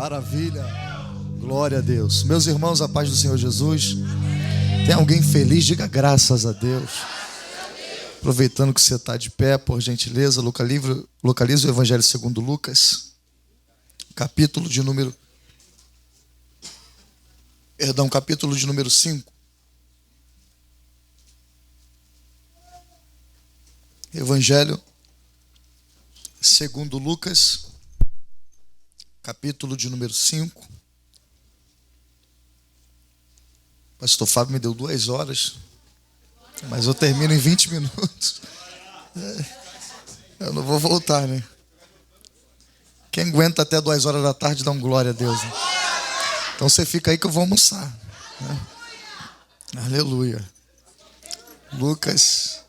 Maravilha. Glória a Deus. Meus irmãos, a paz do Senhor Jesus. Tem alguém feliz? Diga graças a Deus. Aproveitando que você está de pé, por gentileza, localize o Evangelho segundo Lucas, capítulo de número 5. Evangelho segundo Lucas, capítulo de número 5. Pastor Fábio me deu 2 horas, mas eu termino em 20 minutos. Eu não vou voltar, né? Quem aguenta até 2 horas da tarde, dá um glória a Deus, né? Então você fica aí que eu vou almoçar, né? Aleluia. Lucas,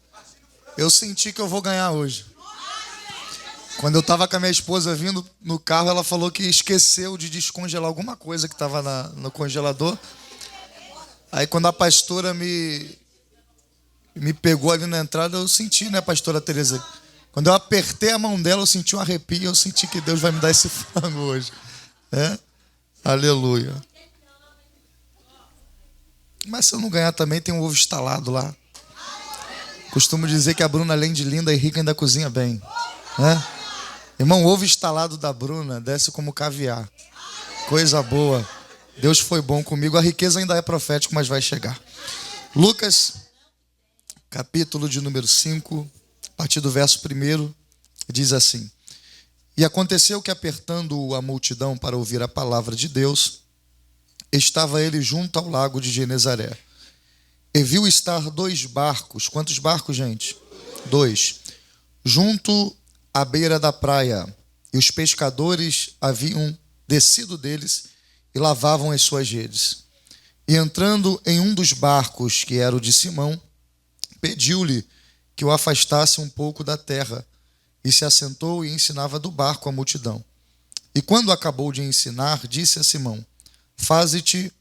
eu senti que eu vou ganhar hoje. Quando eu estava com a minha esposa vindo no carro, ela falou que esqueceu de descongelar alguma coisa que estava no congelador. Aí quando a pastora me pegou ali na entrada, eu senti, né, pastora Tereza? Quando eu apertei a mão dela, eu senti um arrepio, eu senti que Deus vai me dar esse frango hoje. Aleluia. Mas se eu não ganhar também, tem um ovo estalado lá. Costumo dizer que a Bruna, além de linda e rica, ainda cozinha bem, né? Irmão, o ovo estalado da Bruna desce como caviar. Coisa boa. Deus foi bom comigo. A riqueza ainda é profética, mas vai chegar. Lucas, capítulo de número 5, a partir do verso 1, diz assim: E aconteceu que, apertando a multidão para ouvir a palavra de Deus, estava ele junto ao lago de Genezaré. E viu estar 2 barcos. Quantos barcos, gente? 2. Junto à beira da praia. E os pescadores haviam descido deles e lavavam as suas redes. E entrando em um dos barcos, que era o de Simão, pediu-lhe que o afastasse um pouco da terra, e se assentou e ensinava do barco a multidão. E quando acabou de ensinar, disse a Simão: Faze-te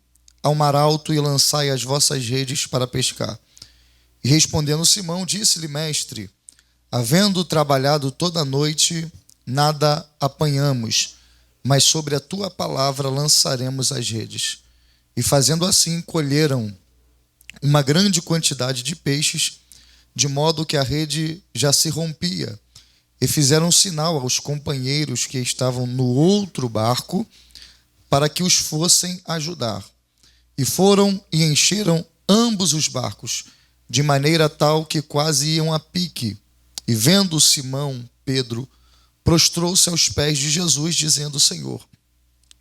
ao mar alto e lançai as vossas redes para pescar. E respondendo Simão, disse-lhe: Mestre, havendo trabalhado toda a noite, nada apanhamos, mas sobre a tua palavra lançaremos as redes. E fazendo assim, colheram uma grande quantidade de peixes, de modo que a rede já se rompia. E fizeram um sinal aos companheiros que estavam no outro barco, para que os fossem ajudar. E foram e encheram ambos os barcos, de maneira tal que quase iam a pique. E vendo Simão, Pedro, prostrou-se aos pés de Jesus, dizendo: Senhor,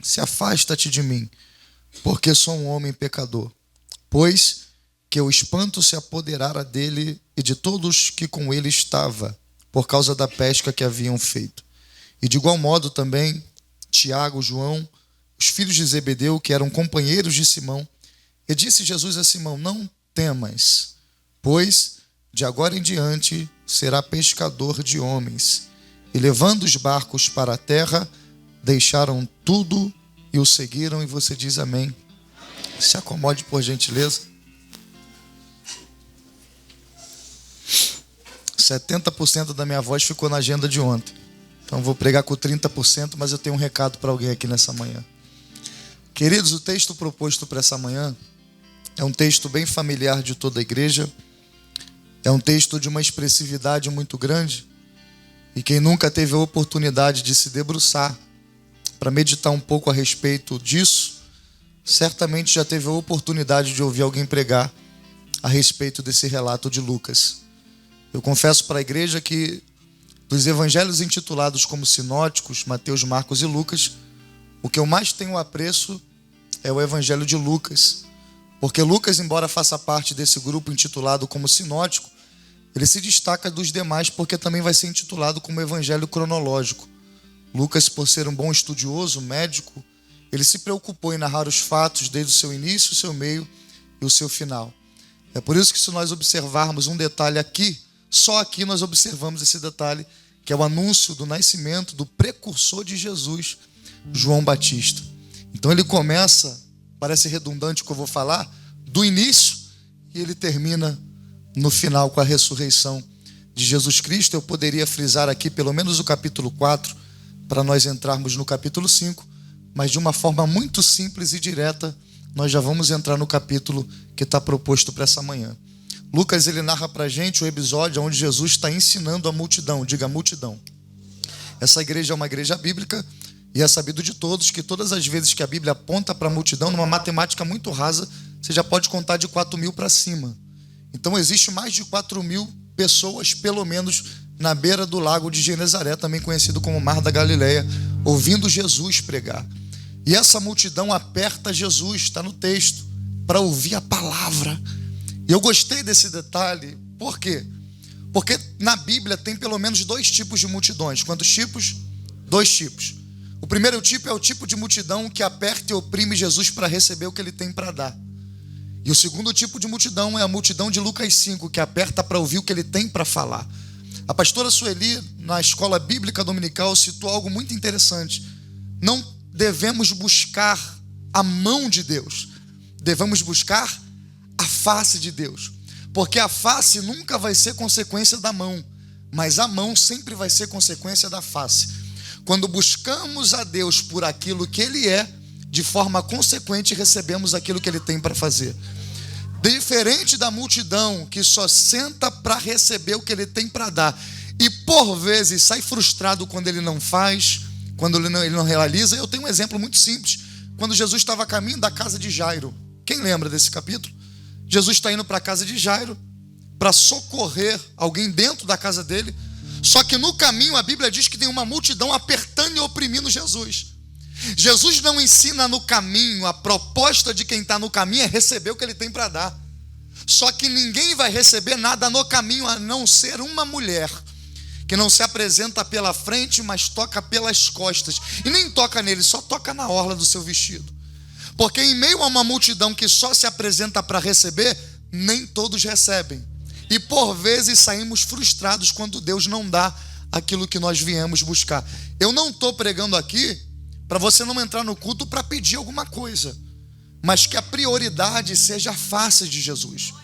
se afasta-te de mim, porque sou um homem pecador. Pois que o espanto se apoderara dele e de todos que com ele estavam, por causa da pesca que haviam feito. E de igual modo também Tiago, João, os filhos de Zebedeu, que eram companheiros de Simão. E disse Jesus a Simão: Não temas, pois de agora em diante será pescador de homens. E levando os barcos para a terra, deixaram tudo e o seguiram. E você diz amém. Se acomode, por gentileza. 70% da minha voz ficou na agenda de ontem. Então vou pregar com 30%, mas eu tenho um recado para alguém aqui nessa manhã. Queridos, o texto proposto para essa manhã é um texto bem familiar de toda a igreja. É um texto de uma expressividade muito grande. E quem nunca teve a oportunidade de se debruçar para meditar um pouco a respeito disso, certamente já teve a oportunidade de ouvir alguém pregar a respeito desse relato de Lucas. Eu confesso para a igreja que dos evangelhos intitulados como sinóticos, Mateus, Marcos e Lucas, o que eu mais tenho apreço é o evangelho de Lucas. Porque Lucas, embora faça parte desse grupo intitulado como sinótico, ele se destaca dos demais porque também vai ser intitulado como evangelho cronológico. Lucas, por ser um bom estudioso, médico, ele se preocupou em narrar os fatos desde o seu início, o seu meio e o seu final. É por isso que, se nós observarmos um detalhe aqui, só aqui nós observamos esse detalhe, que é o anúncio do nascimento do precursor de Jesus, João Batista. Então ele começa, parece redundante o que eu vou falar, do início, e ele termina no final com a ressurreição de Jesus Cristo. Eu poderia frisar aqui pelo menos o capítulo 4, para nós entrarmos no capítulo 5, mas de uma forma muito simples e direta, nós já vamos entrar no capítulo que está proposto para essa manhã. Lucas, ele narra para a gente o episódio onde Jesus está ensinando a multidão. Diga, multidão. Essa igreja é uma igreja bíblica e é sabido de todos que todas as vezes que a Bíblia aponta para a multidão, numa matemática muito rasa, você já pode contar de 4.000 para cima. Então existe mais de 4.000 pessoas, pelo menos, na beira do lago de Genezaré, também conhecido como Mar da Galileia, ouvindo Jesus pregar. E essa multidão aperta Jesus, está no texto, para ouvir a palavra. E eu gostei desse detalhe. Por quê? Porque na Bíblia tem pelo menos 2 tipos de multidões. Quantos tipos? 2 tipos. O primeiro tipo é o tipo de multidão que aperta e oprime Jesus para receber o que ele tem para dar. E o segundo tipo de multidão é a multidão de Lucas 5, que aperta para ouvir o que ele tem para falar. A pastora Sueli, na escola bíblica dominical, citou algo muito interessante. Não devemos buscar a mão de Deus, devemos buscar a face de Deus. Porque a face nunca vai ser consequência da mão, mas a mão sempre vai ser consequência da face. Quando buscamos a Deus por aquilo que Ele é, de forma consequente recebemos aquilo que Ele tem para fazer. Diferente da multidão que só senta para receber o que Ele tem para dar e por vezes sai frustrado quando Ele não faz, quando ele não realiza. Eu tenho um exemplo muito simples. Quando Jesus estava a caminho da casa de Jairo, quem lembra desse capítulo? Jesus está indo para a casa de Jairo para socorrer alguém dentro da casa dele. Só que no caminho a Bíblia diz que tem uma multidão apertando e oprimindo Jesus. Jesus não ensina no caminho. A proposta de quem está no caminho é receber o que ele tem para dar. Só que ninguém vai receber nada no caminho a não ser uma mulher que não se apresenta pela frente, mas toca pelas costas. E nem toca nele, só toca na orla do seu vestido. Porque em meio a uma multidão que só se apresenta para receber, nem todos recebem. E por vezes saímos frustrados quando Deus não dá aquilo que nós viemos buscar. Eu não estou pregando aqui para você não entrar no culto para pedir alguma coisa, mas que a prioridade seja a face de Jesus.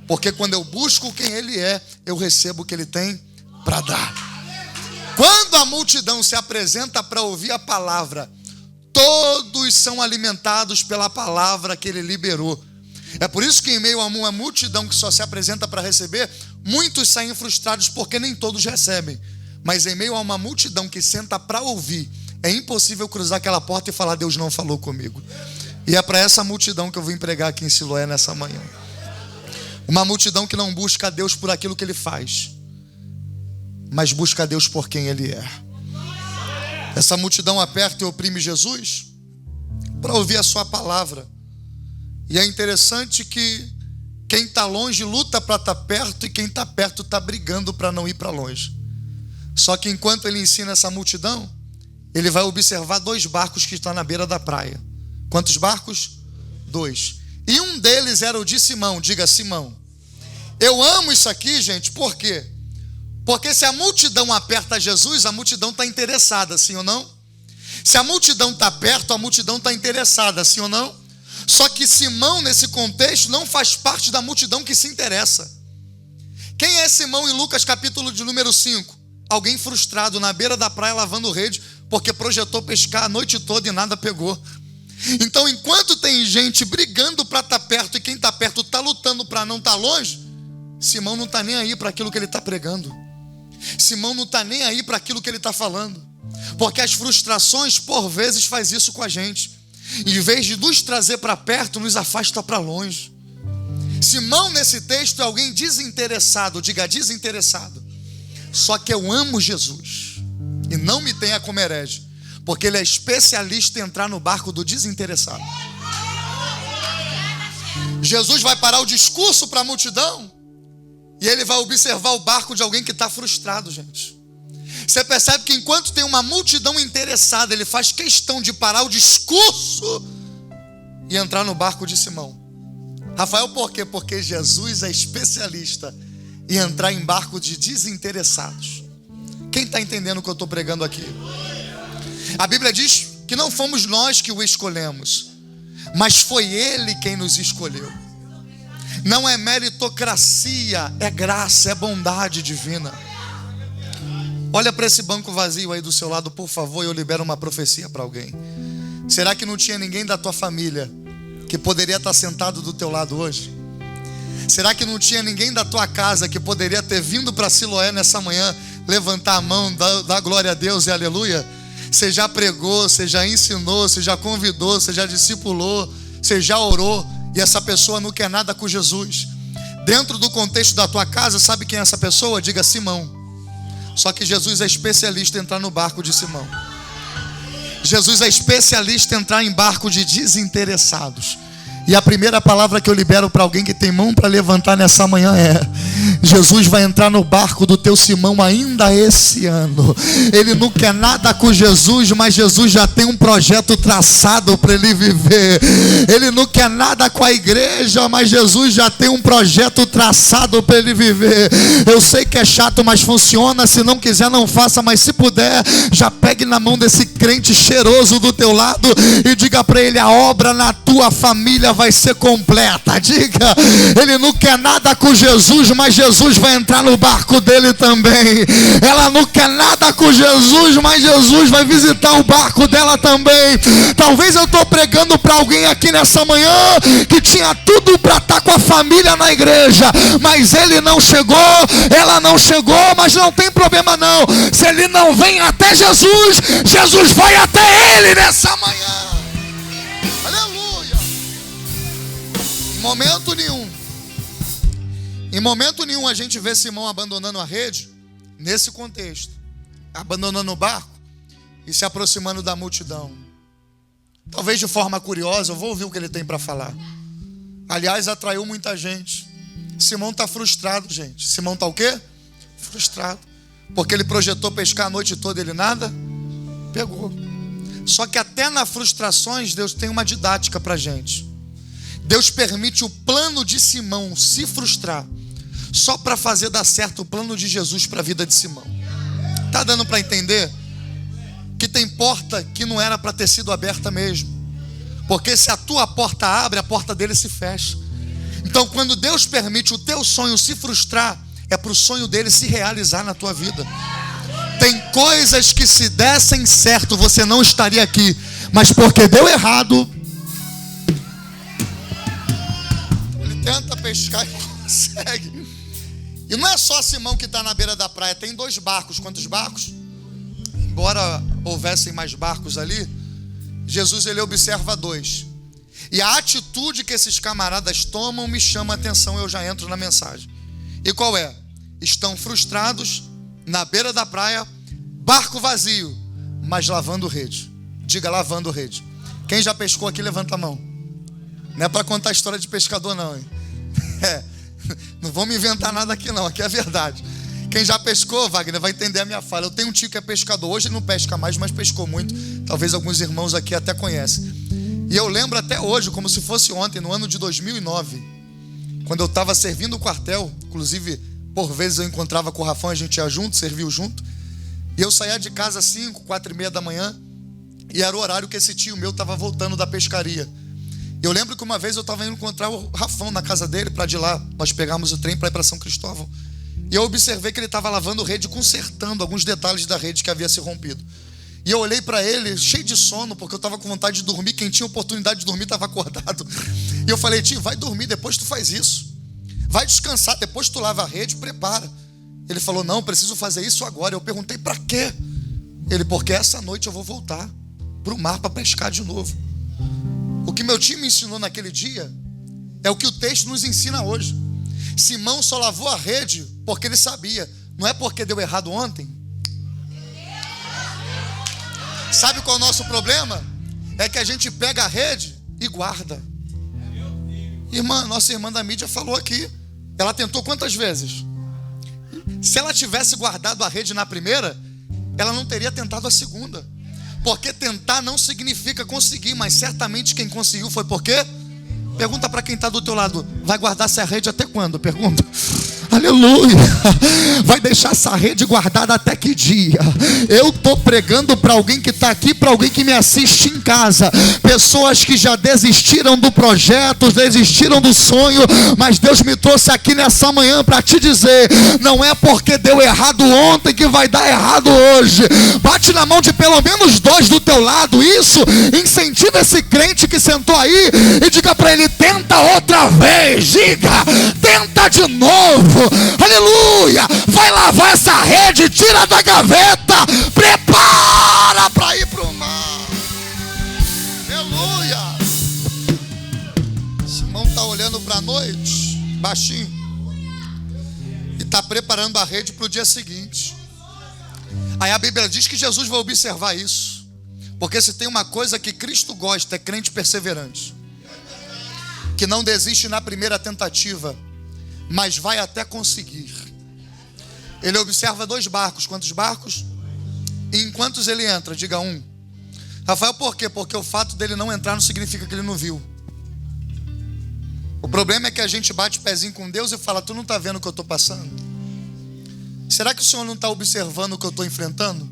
Porque quando eu busco quem Ele é, eu recebo o que Ele tem para dar. Quando a multidão se apresenta para ouvir a palavra, todos são alimentados pela palavra que Ele liberou. É por isso que em meio a uma multidão que só se apresenta para receber, muitos saem frustrados porque nem todos recebem. Mas em meio a uma multidão que senta para ouvir, é impossível cruzar aquela porta e falar: Deus não falou comigo. E é para essa multidão que eu vim pregar aqui em Siloé nessa manhã. Uma multidão que não busca a Deus por aquilo que Ele faz, mas busca a Deus por quem Ele é. Essa multidão aperta e oprime Jesus para ouvir a sua palavra. E é interessante que quem está longe luta para estar perto e quem está perto está brigando para não ir para longe. Só que enquanto ele ensina essa multidão, ele vai observar 2 barcos que estão na beira da praia. Quantos barcos? 2. E um deles era o de Simão. Diga, Simão. Eu amo isso aqui, gente, por quê? Porque se a multidão aperta Jesus, a multidão está interessada, sim ou não? Se a multidão está perto, a multidão está interessada, sim ou não? Só que Simão, nesse contexto, não faz parte da multidão que se interessa. Quem é Simão em Lucas capítulo de número 5? Alguém frustrado na beira da praia lavando rede, porque projetou pescar a noite toda e nada pegou. Então, enquanto tem gente brigando para estar perto e quem está perto está lutando para não estar longe, Simão não está nem aí para aquilo que ele está pregando. Simão não está nem aí para aquilo que ele está falando. Porque as frustrações, por vezes, faz isso com a gente. Em vez de nos trazer para perto, nos afasta para longe. Simão, nesse texto, é alguém desinteressado. Diga, desinteressado. Só que eu amo Jesus e não me tenha como herege, porque ele é especialista em entrar no barco do desinteressado. Jesus vai parar o discurso para a multidão e ele vai observar o barco de alguém que está frustrado, gente. Você percebe que enquanto tem uma multidão interessada, ele faz questão de parar o discurso e entrar no barco de Simão. Rafael, por quê? Porque Jesus é especialista em entrar em barco de desinteressados. Quem está entendendo o que eu estou pregando aqui? A Bíblia diz que não fomos nós que o escolhemos, mas foi Ele quem nos escolheu. Não é meritocracia, é graça, é bondade divina. Olha para esse banco vazio aí do seu lado, por favor, e eu libero uma profecia para alguém. Será que não tinha ninguém da tua família que poderia estar sentado do teu lado hoje? Será que não tinha ninguém da tua casa que poderia ter vindo para Siloé nessa manhã, levantar a mão, dar glória a Deus e aleluia? Você já pregou, você já ensinou, você já convidou, você já discipulou, você já orou, e essa pessoa não quer nada com Jesus. Dentro do contexto da tua casa, sabe quem é essa pessoa? Diga Simão. Só que Jesus é especialista em entrar no barco de Simão. Jesus é especialista em entrar em barco de desinteressados. E a primeira palavra que eu libero para alguém que tem mão para levantar nessa manhã é: Jesus vai entrar no barco do teu Simão ainda esse ano. Ele não quer nada com Jesus, mas Jesus já tem um projeto traçado para ele viver. Ele não quer nada com a igreja, mas Jesus já tem um projeto traçado para ele viver. Eu sei que é chato, mas funciona. Se não quiser, não faça, mas se puder, já pegue na mão desse crente cheiroso do teu lado e diga para ele: a obra na tua família vai ser completa. Diga: ele não quer nada com Jesus, mas Jesus vai entrar no barco dele também. Ela não quer nada com Jesus, mas Jesus vai visitar o barco dela também. Talvez eu estou pregando para alguém aqui nessa manhã que tinha tudo para estar com a família na igreja, mas ele não chegou, ela não chegou, mas não tem problema não. Se ele não vem até Jesus, Jesus vai até ele nessa manhã. Aleluia. Em momento nenhum a gente vê Simão abandonando a rede, nesse contexto, abandonando o barco e se aproximando da multidão. Talvez de forma curiosa, eu vou ouvir o que ele tem para falar. Aliás, atraiu muita gente. Simão está frustrado, gente. Simão está o quê? Frustrado. Porque ele projetou pescar a noite toda e ele nada pegou. Só que até nas frustrações, Deus tem uma didática para a gente. Deus permite o plano de Simão se frustrar só para fazer dar certo o plano de Jesus para a vida de Simão. Tá dando para entender? Que tem porta que não era para ter sido aberta mesmo. Porque se a tua porta abre, a porta dele se fecha. Então quando Deus permite o teu sonho se frustrar, é para o sonho dele se realizar na tua vida. Tem coisas que se dessem certo, você não estaria aqui. Mas porque deu errado, ele tenta pescar e consegue. E não é só Simão que está na beira da praia. Tem 2 barcos. Quantos barcos? Embora houvessem mais barcos ali, Jesus ele observa 2. E a atitude que esses camaradas tomam me chama a atenção. Eu já entro na mensagem. E qual é? Estão frustrados, na beira da praia, barco vazio, mas lavando rede. Diga: lavando rede. Quem já pescou aqui, levanta a mão. Não é para contar a história de pescador não, hein? Não vamos inventar nada aqui não, aqui é a verdade. Quem já pescou, Wagner, vai entender a minha fala. Eu tenho um tio que é pescador, hoje ele não pesca mais, mas pescou muito. Talvez alguns irmãos aqui até conhecem. E eu lembro até hoje, como se fosse ontem, no ano de 2009, quando eu estava servindo o quartel. Inclusive, por vezes eu encontrava com o Rafão, a gente ia junto, serviu junto. E eu saía de casa às 5, 4:30 da manhã, e era o horário que esse tio meu estava voltando da pescaria. Eu lembro que uma vez eu estava indo encontrar o Rafão na casa dele, para de lá nós pegamos o trem para ir para São Cristóvão. E eu observei que ele estava lavando rede, consertando alguns detalhes da rede que havia se rompido. E eu olhei para ele, cheio de sono, porque eu estava com vontade de dormir. Quem tinha oportunidade de dormir estava acordado. E eu falei: tio, vai dormir, depois tu faz isso. Vai descansar, depois tu lava a rede, prepara. Ele falou: não, preciso fazer isso agora. Eu perguntei: para quê? Ele: porque essa noite eu vou voltar para o mar para pescar de novo. O que meu tio me ensinou naquele dia é o que o texto nos ensina hoje. Simão só lavou a rede porque ele sabia, não é porque deu errado ontem. Sabe qual é o nosso problema? É que a gente pega a rede e guarda. Irmã, nossa irmã da mídia falou aqui, ela tentou quantas vezes? Se ela tivesse guardado a rede na primeira, ela não teria tentado a segunda. Porque tentar não significa conseguir, mas certamente quem conseguiu foi porque... Pergunta para quem está do teu lado: vai guardar essa rede até quando? Pergunta. Aleluia. Vai deixar essa rede guardada até que dia? Eu estou pregando para alguém que está aqui, para alguém que me assiste em casa. Pessoas que já desistiram do projeto, desistiram do sonho, mas Deus me trouxe aqui nessa manhã para te dizer: não é porque deu errado ontem que vai dar errado hoje. Bate na mão de pelo menos 2 do teu lado. Isso incentiva esse crente que sentou aí e diga para ele: tenta outra vez. Diga: tenta de novo. Aleluia. Vai lavar essa rede, tira da gaveta, prepara para ir para o mar. Aleluia. Simão está olhando para a noite, baixinho, e está preparando a rede para o dia seguinte. Aí a Bíblia diz que Jesus vai observar isso, porque se tem uma coisa que Cristo gosta, é crente perseverante, que não desiste na primeira tentativa, mas vai até conseguir. Ele observa 2 barcos. Quantos barcos? E em quantos ele entra? Diga 1. Rafael, por quê? Porque o fato dele não entrar não significa que ele não viu. O problema é que a gente bate o pezinho com Deus e fala: tu não está vendo o que eu estou passando? Será que o Senhor não está observando o que eu estou enfrentando?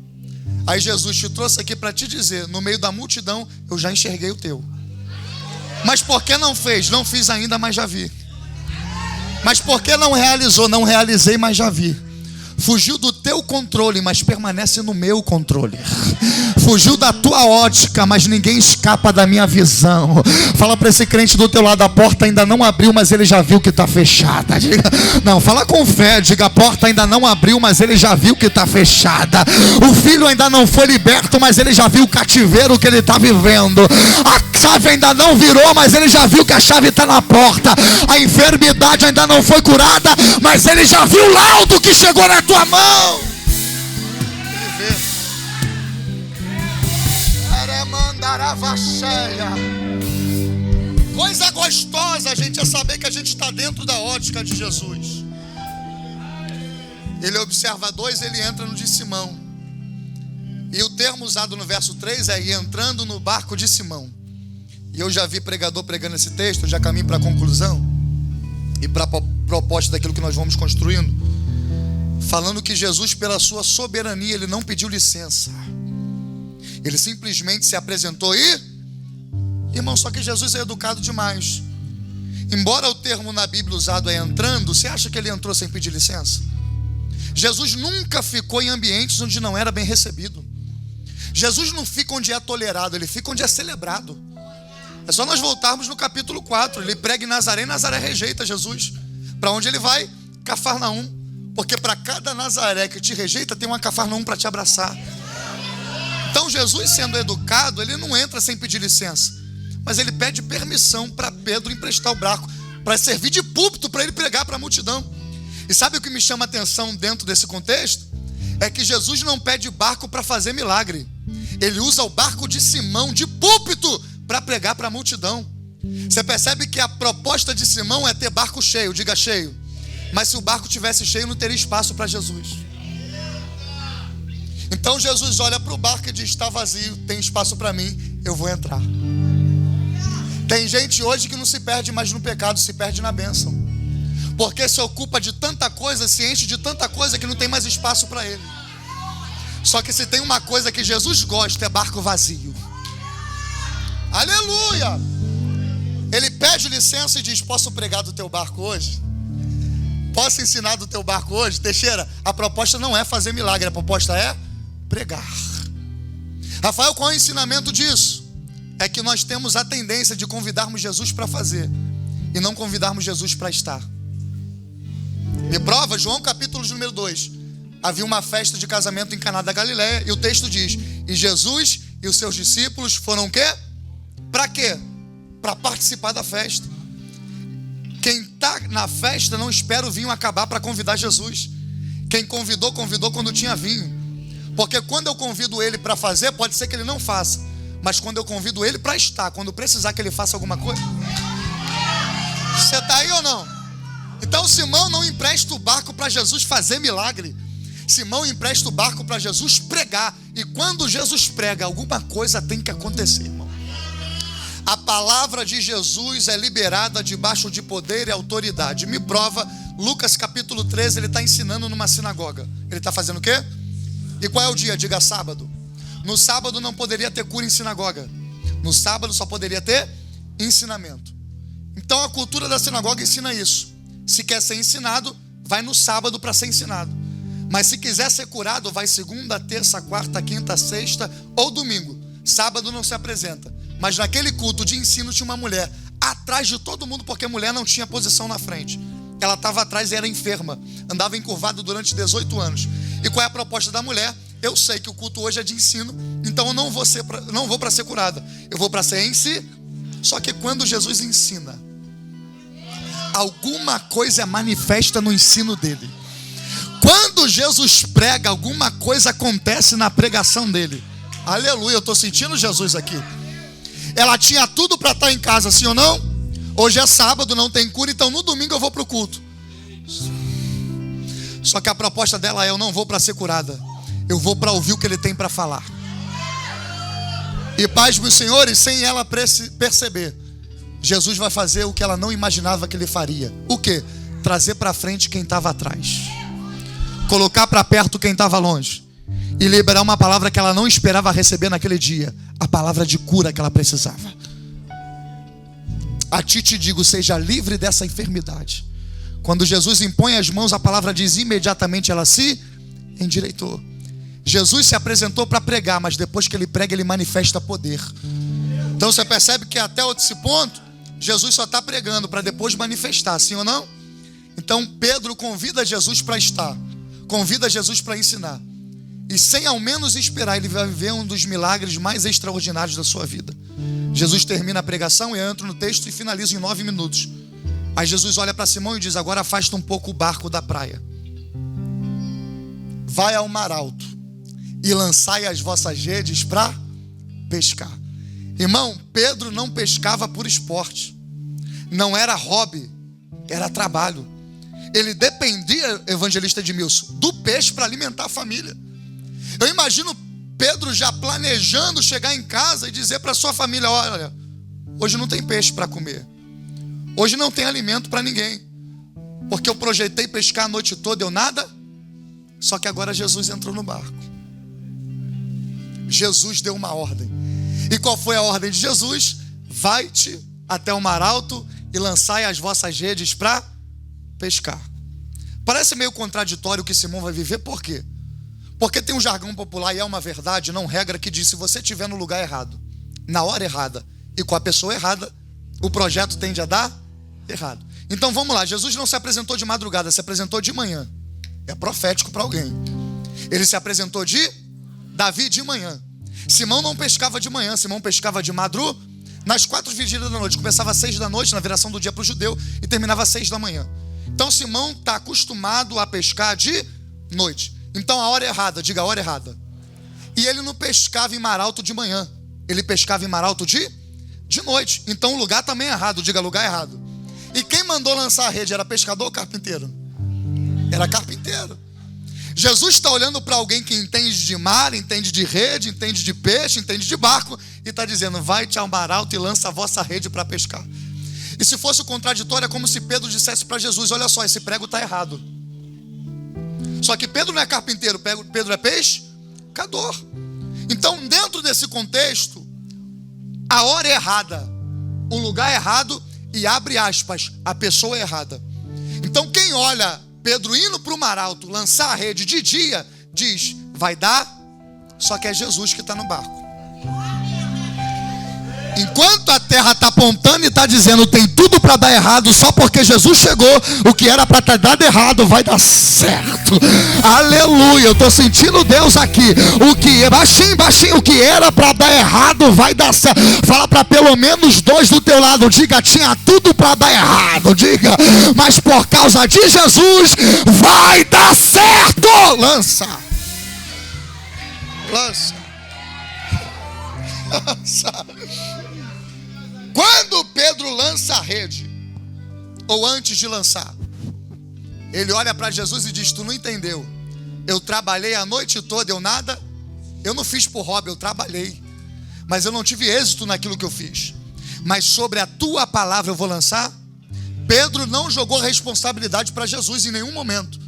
Aí Jesus te trouxe aqui para te dizer: no meio da multidão eu já enxerguei o teu. Mas por que não fez? Não fiz ainda, mas já vi. Mas por que não realizou? Não realizei, mas já vi. Fugiu do teu controle, mas permanece no meu controle. Fugiu da tua ótica, mas ninguém escapa da minha visão. Fala para esse crente do teu lado: a porta ainda não abriu, mas ele já viu que está fechada. Diga, não, fala com fé. Diga: a porta ainda não abriu, mas ele já viu que está fechada. O filho ainda não foi liberto, mas ele já viu o cativeiro que ele está vivendo. A chave ainda não virou, mas ele já viu que a chave está na porta. A enfermidade ainda não foi curada, mas ele já viu o laudo que chegou na tua mão. Ele vê. Coisa gostosa, gente, é saber que a gente está dentro da ótica de Jesus. Ele observa 2, ele entra no de Simão. E o termo usado no verso 3 é ir entrando no barco de Simão. E eu já vi pregador pregando esse texto, já caminho para a conclusão e para a proposta daquilo que nós vamos construindo, falando que Jesus, pela sua soberania, ele não pediu licença. Ele simplesmente se apresentou e... Irmão, só que Jesus é educado demais. Embora o termo na Bíblia usado é entrando, você acha que ele entrou sem pedir licença? Jesus nunca ficou em ambientes onde não era bem recebido. Jesus não fica onde é tolerado, ele fica onde é celebrado. É só nós voltarmos no capítulo 4. Ele prega em Nazaré e Nazaré rejeita Jesus. Para onde ele vai? Cafarnaum. Porque para cada Nazaré que te rejeita, tem uma Cafarnaum para te abraçar. Então Jesus, sendo educado, ele não entra sem pedir licença, mas ele pede permissão para Pedro emprestar o barco, para servir de púlpito para ele pregar para a multidão. E sabe o que me chama a atenção dentro desse contexto? É que Jesus não pede barco para fazer milagre. Ele usa o barco de Simão de púlpito para pregar para a multidão. Você percebe que a proposta de Simão é ter barco cheio, diga cheio. Mas se o barco tivesse cheio, não teria espaço para Jesus. Então Jesus olha para o barco e diz: está vazio, tem espaço para mim, eu vou entrar. Tem gente hoje que não se perde mais no pecado, se perde na bênção, porque se ocupa de tanta coisa, se enche de tanta coisa que não tem mais espaço para ele. Só que se tem uma coisa que Jesus gosta, é barco vazio. Aleluia! Ele pede licença e diz: posso pregar do teu barco hoje? Posso ensinar do teu barco hoje? Teixeira, a proposta não é fazer milagre, a proposta é pregar. Rafael, qual é o ensinamento disso? É que nós temos a tendência de convidarmos Jesus para fazer e não convidarmos Jesus para estar. Me prova, João capítulo número 2. Havia uma festa de casamento em Caná da Galileia e o texto diz: e Jesus e os seus discípulos foram o quê? Para quê? Para participar da festa. Quem está na festa não espera o vinho acabar para convidar Jesus. Quem convidou, convidou quando tinha vinho. Porque quando eu convido ele para fazer, pode ser que ele não faça. Mas quando eu convido ele para estar, quando precisar que ele faça alguma coisa. Você está aí ou não? Então Simão não empresta o barco para Jesus fazer milagre. Simão empresta o barco para Jesus pregar. E quando Jesus prega, alguma coisa tem que acontecer, irmão. A palavra de Jesus é liberada debaixo de poder e autoridade. Me prova Lucas capítulo 13, ele está ensinando numa sinagoga. Ele está fazendo o quê? E qual é o dia? Diga sábado. No sábado não poderia ter cura em sinagoga. No sábado só poderia ter ensinamento. Então a cultura da sinagoga ensina isso. Se quer ser ensinado, vai no sábado para ser ensinado. Mas se quiser ser curado, vai segunda, terça, quarta, quinta, sexta ou domingo. Sábado não se apresenta. Mas naquele culto de ensino tinha uma mulher atrás de todo mundo, porque a mulher não tinha posição na frente. Ela estava atrás e era enferma. Andava encurvada durante 18 anos. E qual é a proposta da mulher? Eu sei que o culto hoje é de ensino, então eu não vou para ser curada. Eu vou para ser em si. Só que quando Jesus ensina, alguma coisa é manifesta no ensino dele. Quando Jesus prega, alguma coisa acontece na pregação dele. Aleluia, eu estou sentindo Jesus aqui. Ela tinha tudo para estar em casa, sim ou não? Hoje é sábado, não tem cura, então no domingo eu vou para o culto. Só que a proposta dela é: eu não vou para ser curada, eu vou para ouvir o que ele tem para falar. E paz, meus senhores, sem ela perceber, Jesus vai fazer o que ela não imaginava que ele faria. O quê? Trazer para frente quem estava atrás, colocar para perto quem estava longe, e liberar uma palavra que ela não esperava receber naquele dia. A palavra de cura que ela precisava. A ti te digo, seja livre dessa enfermidade. Quando Jesus impõe as mãos, a palavra diz: imediatamente ela se endireitou. Jesus se apresentou para pregar, mas depois que ele prega, ele manifesta poder. Então você percebe que até esse ponto, Jesus só está pregando para depois manifestar, sim ou não? Então Pedro convida Jesus para estar, convida Jesus para ensinar. E sem ao menos esperar, ele vai viver um dos milagres mais extraordinários da sua vida. Jesus termina a pregação, e eu entro no texto e finalizo em 9 minutos. Aí Jesus olha para Simão e diz: agora afasta um pouco o barco da praia. Vai ao mar alto e lançai as vossas redes para pescar. Irmão, Pedro não pescava por esporte. Não era hobby, era trabalho. Ele dependia, evangelista Edmilson, do peixe para alimentar a família. Eu imagino Pedro já planejando chegar em casa e dizer para sua família: olha, hoje não tem peixe para comer. Hoje não tem alimento para ninguém. Porque eu projetei pescar a noite toda, deu nada. Só que agora Jesus entrou no barco. Jesus deu uma ordem. E qual foi a ordem de Jesus? Vai-te até o mar alto e lançai as vossas redes para pescar. Parece meio contraditório o que Simão vai viver, por quê? Porque tem um jargão popular, e é uma verdade, não regra, que diz: se você estiver no lugar errado, na hora errada e com a pessoa errada, o projeto tende a dar errado. Então vamos lá, Jesus não se apresentou de madrugada, se apresentou de manhã. É profético para alguém. Ele se apresentou Davi de manhã. Simão não pescava de manhã, Simão pescava de madrugada, nas 4 vigílias da noite. Começava às 6 da noite, na viração do dia para o judeu, e terminava às 6 da manhã. Então Simão está acostumado a pescar de noite. Então a hora errada, diga a hora errada. E ele não pescava em mar alto de manhã, ele pescava em mar alto de noite. Então o lugar também é errado, diga lugar errado. E quem mandou lançar a rede, era pescador ou carpinteiro? Era carpinteiro. Jesus está olhando para alguém que entende de mar, entende de rede, entende de peixe, entende de barco, e está dizendo: vai-te ao mar alto e lança a vossa rede para pescar. E se fosse o contraditório, é como se Pedro dissesse para Jesus: olha só, esse prego está errado. Só que Pedro não é carpinteiro, Pedro é pescador. Então, dentro desse contexto, a hora é errada, o lugar é errado e, abre aspas, a pessoa é errada. Então quem olha Pedro indo para o mar alto, lançar a rede de dia, diz: vai dar, só que é Jesus que está no barco. Enquanto a terra está apontando e está dizendo: tem tudo para dar errado, só porque Jesus chegou, o que era para ter dado errado vai dar certo. Aleluia, eu estou sentindo Deus aqui. O que baixinho, o que era para dar errado vai dar certo. Fala para pelo menos 2 do teu lado, diga: tinha tudo para dar errado, diga: mas por causa de Jesus vai dar certo. Lança. Quando Pedro lança a rede, ou antes de lançar, ele olha para Jesus e diz: tu não entendeu, eu trabalhei a noite toda, eu não fiz por hobby, eu trabalhei, mas eu não tive êxito naquilo que eu fiz. Mas sobre a tua palavra eu vou lançar Pedro não jogou a responsabilidade para Jesus em nenhum momento.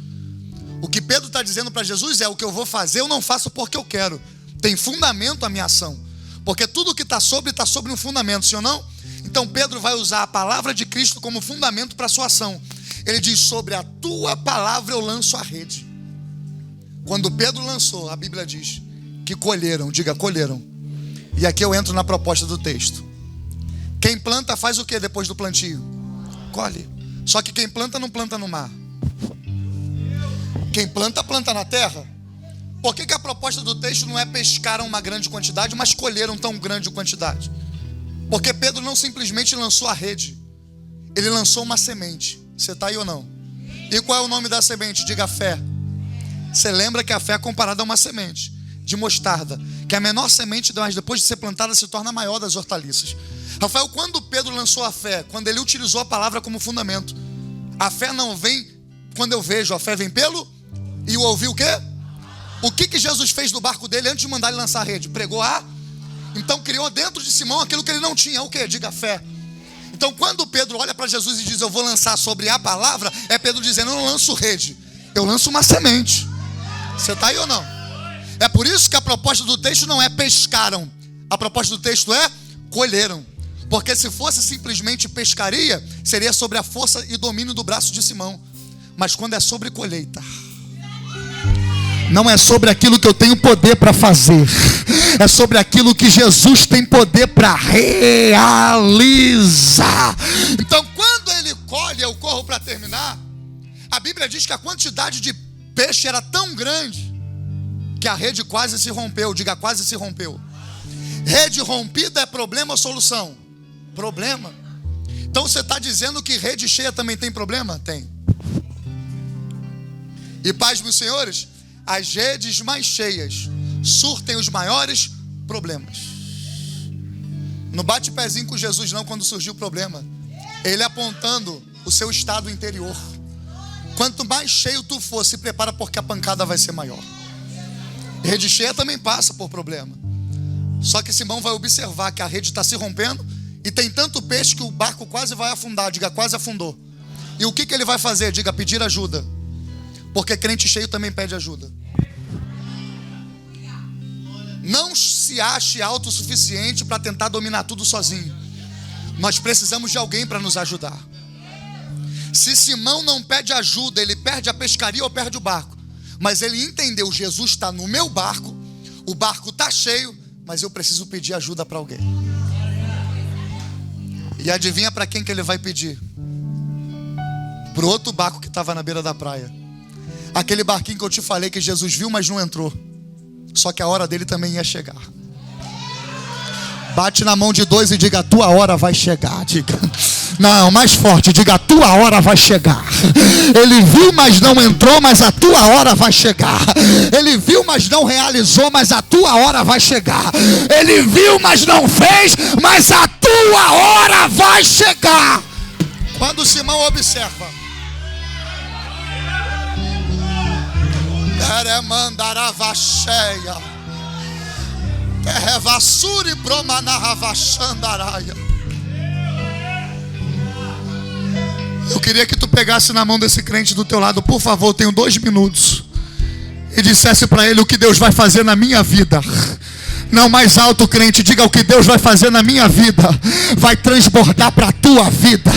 O que Pedro está dizendo para Jesus é: o que eu vou fazer eu não faço porque eu quero. Tem fundamento a minha ação. Porque tudo que está sobre um fundamento, sim ou não? Então Pedro vai usar a palavra de Cristo como fundamento para a sua ação. Ele diz: sobre a tua palavra eu lanço a rede. Quando Pedro lançou, a Bíblia diz que colheram. Diga, colheram. E aqui eu entro na proposta do texto. Quem planta faz o que depois do plantio? Colhe. Só que quem planta não planta no mar. Quem planta, planta na terra. Por que a proposta do texto não é pescaram uma grande quantidade, mas colheram tão grande quantidade? Porque Pedro não simplesmente lançou a rede. Ele lançou uma semente. Você está aí ou não? E qual é o nome da semente? Diga, fé. Você lembra que a fé é comparada a uma semente de mostarda, que é a menor semente, mas depois de ser plantada se torna a maior das hortaliças. Rafael, quando Pedro lançou a fé, quando ele utilizou a palavra como fundamento, a fé não vem quando eu vejo, a fé vem pelo e o ouvir o quê? O que Jesus fez no barco dele antes de mandar ele lançar a rede? Pregou a... Então criou dentro de Simão aquilo que ele não tinha. O quê? Diga, fé. Então quando Pedro olha para Jesus e diz: eu vou lançar sobre a palavra, é Pedro dizendo: eu não lanço rede, eu lanço uma semente. Você está aí ou não? É por isso que a proposta do texto não é pescaram. A proposta do texto é colheram. Porque se fosse simplesmente pescaria, seria sobre a força e domínio do braço de Simão. Mas quando é sobre colheita, não é sobre aquilo que eu tenho poder para fazer, é sobre aquilo que Jesus tem poder para realizar. Então quando ele colhe, eu corro para terminar. A Bíblia diz que a quantidade de peixe era tão grande que a rede quase se rompeu. Diga, quase se rompeu. Rede rompida é problema ou solução? Problema. Então você está dizendo que rede cheia também tem problema? Tem. E paz, meus senhores, as redes mais cheias surtem os maiores problemas. Não bate pezinho com Jesus não quando surgiu o problema. Ele apontando o seu estado interior. Quanto mais cheio tu for, se prepara porque a pancada vai ser maior. Rede cheia também passa por problema. Só que Simão vai observar que a rede está se rompendo e tem tanto peixe que o barco quase vai afundar. Diga, quase afundou. E o que ele vai fazer? Diga, pedir ajuda. Porque crente cheio também pede ajuda. Não se ache autossuficiente para tentar dominar tudo sozinho. Nós precisamos de alguém para nos ajudar. Se Simão não pede ajuda, ele perde a pescaria ou perde o barco. Mas ele entendeu: Jesus está no meu barco, o barco está cheio, mas eu preciso pedir ajuda para alguém. E adivinha para quem que ele vai pedir? Para o outro barco que estava na beira da praia. Aquele barquinho que eu te falei que Jesus viu, mas não entrou. Só que a hora dele também ia chegar. Bate na mão de dois e diga: a tua hora vai chegar. Diga. Não, mais forte, diga: a tua hora vai chegar. Ele viu, mas não entrou, mas a tua hora vai chegar. Ele viu, mas não realizou, mas a tua hora vai chegar. Ele viu, mas não fez, mas a tua hora vai chegar. Quando Simão observa, Teremandaravacheia, Terrevassuri Bromanarravachandaraia. Eu queria que tu pegasse na mão desse crente do teu lado, por favor, eu tenho 2 minutos, e dissesse para ele o que Deus vai fazer na minha vida. Não, mais alto, crente, diga: o que Deus vai fazer na minha vida vai transbordar para a tua vida.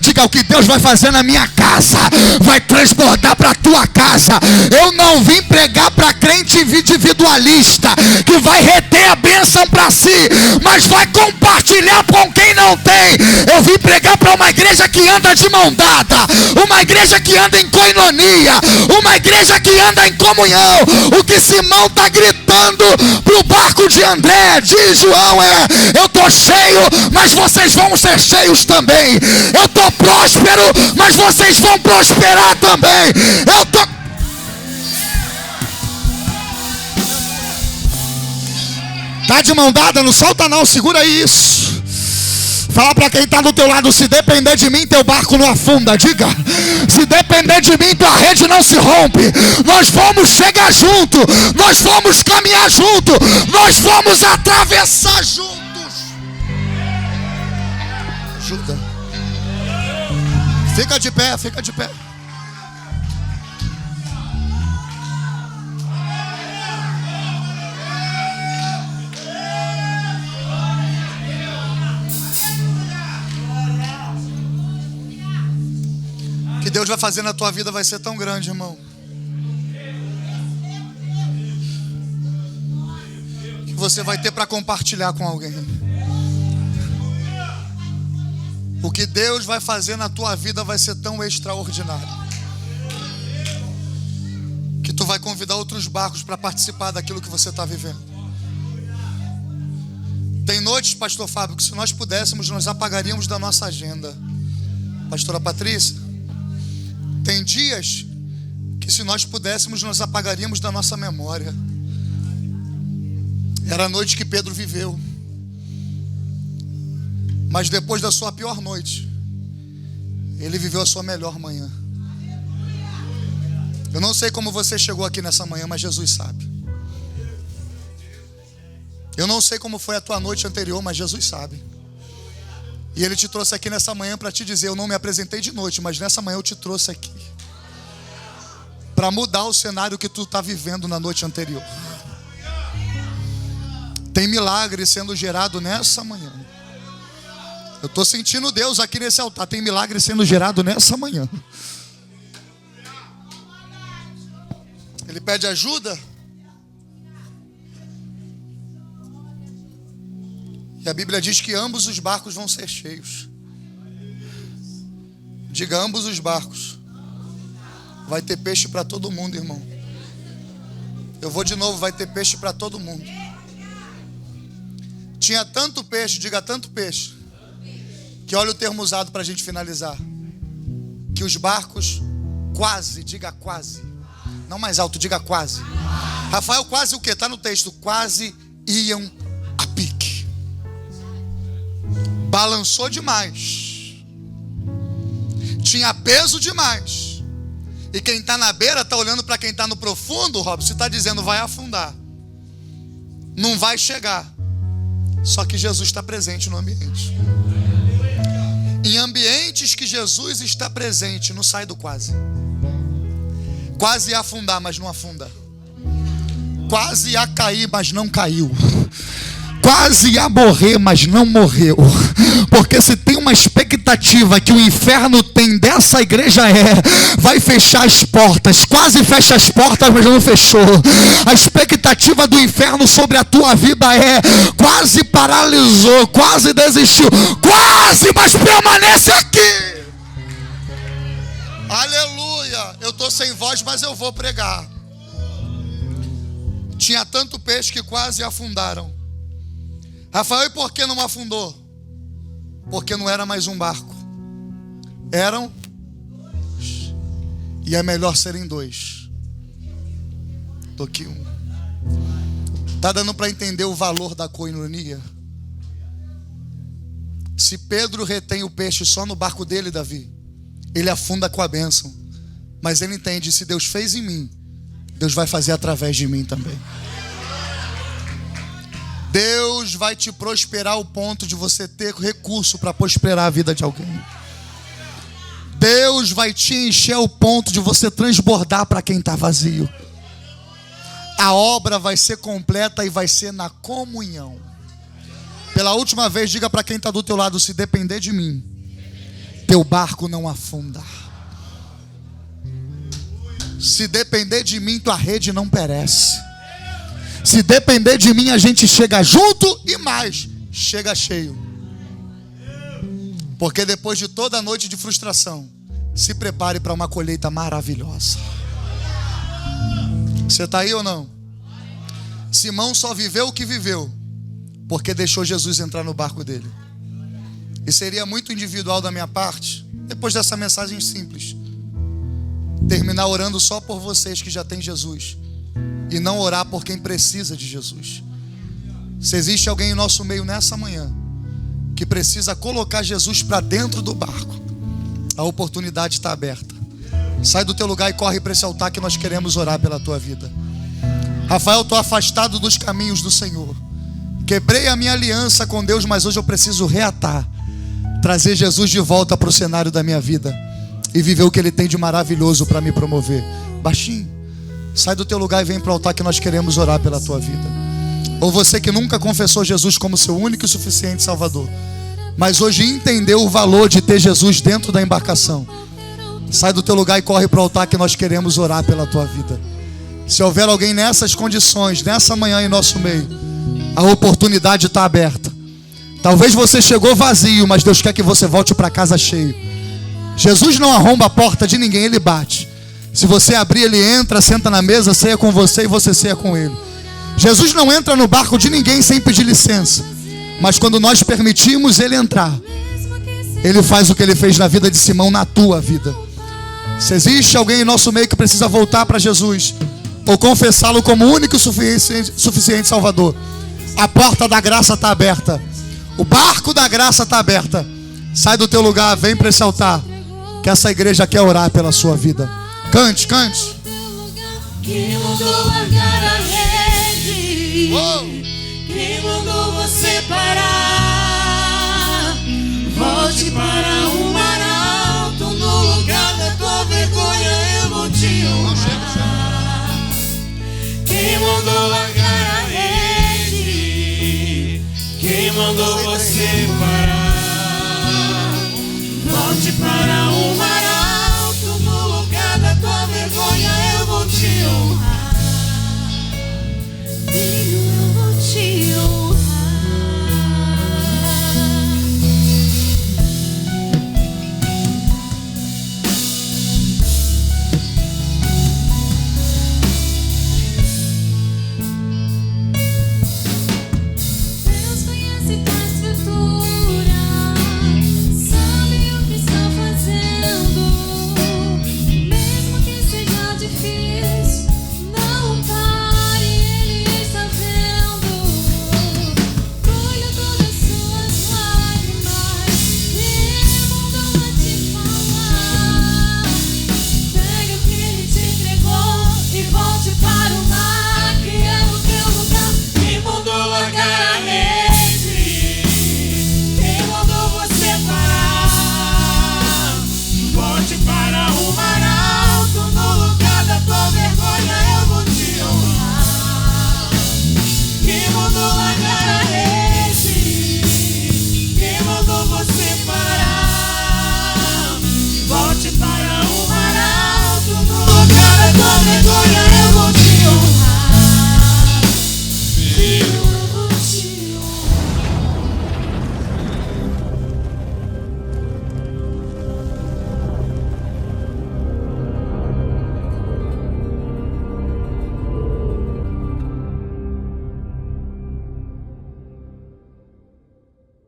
Diga: o que Deus vai fazer na minha casa vai transbordar para a tua casa. Eu não vim pregar para crente individualista que vai reter a bênção para si, mas vai compartilhar com quem não tem. Eu vim pregar para uma igreja que anda de mão dada, uma igreja que anda em koinonia, uma igreja que anda em comunhão. O que Simão está gritando para o barco de André, de João é: eu estou cheio, mas vocês vão ser cheios também. Eu estou próspero, mas vocês vão prosperar também. Eu estou... Tá de mão dada? Não solta não, segura isso. Fala para quem está do teu lado: se depender de mim, teu barco não afunda. Diga: se depender de mim, tua rede não se rompe. Nós vamos chegar junto, nós vamos caminhar junto, nós vamos atravessar juntos. Ajuda. Fica de pé, fica de pé. O que Deus vai fazer na tua vida vai ser tão grande, irmão, que você vai ter para compartilhar com alguém. O que Deus vai fazer na tua vida vai ser tão extraordinário que tu vai convidar outros barcos para participar daquilo que você está vivendo. Tem noites, pastor Fábio, que se nós pudéssemos, nós apagaríamos da nossa agenda. Pastora Patrícia, tem dias que se nós pudéssemos, nós apagaríamos da nossa memória. Era a noite que Pedro viveu. Mas depois da sua pior noite, ele viveu a sua melhor manhã. Eu não sei como você chegou aqui nessa manhã, mas Jesus sabe. Eu não sei como foi a tua noite anterior, mas Jesus sabe. E Ele te trouxe aqui nessa manhã para te dizer: eu não me apresentei de noite, mas nessa manhã eu te trouxe aqui para mudar o cenário que tu está vivendo na noite anterior. Tem milagre sendo gerado nessa manhã. Eu estou sentindo Deus aqui nesse altar. Tem milagre sendo gerado nessa manhã. Ele pede ajuda. E a Bíblia diz que ambos os barcos vão ser cheios. Diga: ambos os barcos. Vai ter peixe para todo mundo, irmão. Eu vou de novo: vai ter peixe para todo mundo. Tinha tanto peixe, diga tanto peixe, que olha o termo usado para a gente finalizar, que os barcos quase, diga quase, não mais alto, diga quase. Rafael, quase o que? Está no texto. Quase iam a pique. Balançou demais. Tinha peso demais. E quem está na beira está olhando para quem está no profundo, Robson, está dizendo: vai afundar. Não vai chegar. Só que Jesus está presente no ambiente. Em ambientes que Jesus está presente, não sai do quase. Quase ia afundar, mas não afunda. Quase ia cair, mas não caiu. Quase ia morrer, mas não morreu. Porque se tem uma expectativa que o inferno tem dessa igreja, vai fechar as portas. Quase fecha as portas, mas não fechou. A expectativa do inferno sobre a tua vida quase paralisou, quase desistiu. Quase, mas permanece aqui. Aleluia. Eu estou sem voz, mas eu vou pregar. Tinha tanto peixe que quase afundaram. Rafael, e por que não afundou? Porque não era mais um barco. Eram dois. E é melhor serem dois do que um. Está dando para entender o valor da coinonia? Se Pedro retém o peixe só no barco dele, Davi, ele afunda com a bênção. Mas ele entende: se Deus fez em mim, Deus vai fazer através de mim também. Deus vai te prosperar ao ponto de você ter recurso para prosperar a vida de alguém. Deus vai te encher ao ponto de você transbordar para quem está vazio. A obra vai ser completa e vai ser na comunhão. Pela última vez, diga para quem está do teu lado: se depender de mim, teu barco não afunda. Se depender de mim, tua rede não perece. Se depender de mim, a gente chega junto e mais, chega cheio. Porque depois de toda a noite de frustração, se prepare para uma colheita maravilhosa. Você está aí ou não? Simão só viveu o que viveu porque deixou Jesus entrar no barco dele. E seria muito individual da minha parte, depois dessa mensagem simples, terminar orando só por vocês que já têm Jesus e não orar por quem precisa de Jesus. Se existe alguém em nosso meio nessa manhã que precisa colocar Jesus para dentro do barco, a oportunidade está aberta. Sai do teu lugar e corre para esse altar que nós queremos orar pela tua vida. Rafael, estou afastado dos caminhos do Senhor. Quebrei a minha aliança com Deus, mas hoje eu preciso reatar, trazer Jesus de volta para o cenário da minha vida. e viver o que Ele tem de maravilhoso para me promover. Baixinho, sai do teu lugar e vem para o altar que nós queremos orar pela tua vida. Ou você que nunca confessou Jesus como seu único e suficiente Salvador, mas hoje entendeu o valor de ter Jesus dentro da embarcação. Sai do teu lugar e corre para o altar que nós queremos orar pela tua vida. Se houver alguém nessas condições, nessa manhã em nosso meio, a oportunidade está aberta. Talvez você chegou vazio, mas Deus quer que você volte para casa cheio. Jesus não arromba a porta de ninguém, Ele bate. Se você abrir, Ele entra, senta na mesa, ceia com você e você ceia com Ele. Jesus não entra no barco de ninguém sem pedir licença, mas quando nós permitimos Ele entrar, Ele faz o que Ele fez na vida de Simão, na tua vida. Se existe alguém em nosso meio que precisa voltar para Jesus, ou confessá-lo como único e suficiente Salvador, a porta da graça está aberta. O barco da graça está aberta. Sai do teu lugar, vem para esse altar, que essa igreja quer orar pela sua vida. Cante, cante. Quem mandou largar a rede? Quem mandou você parar? Volte para o mar alto. No lugar da tua vergonha eu vou te honrar. Quem mandou largar a rede? Quem mandou você parar? Volte para o mar alto. No lugar da tua vergonha eu vou te honrar. Filho, eu vou te honrar. Deus conhece tua estrutura, sabe o que está fazendo. Mesmo que seja difícil, não pare, Ele está vendo. Colha todas suas lágrimas, Ele mandou a te falar. Pega o que Ele te entregou e volte para o mar, que é o teu lugar. Quem mandou largar a rede? Quem mandou você parar? Volte para o mar alto. No lugar da tua vergonha eu vou te honrar. Quem mandou largar a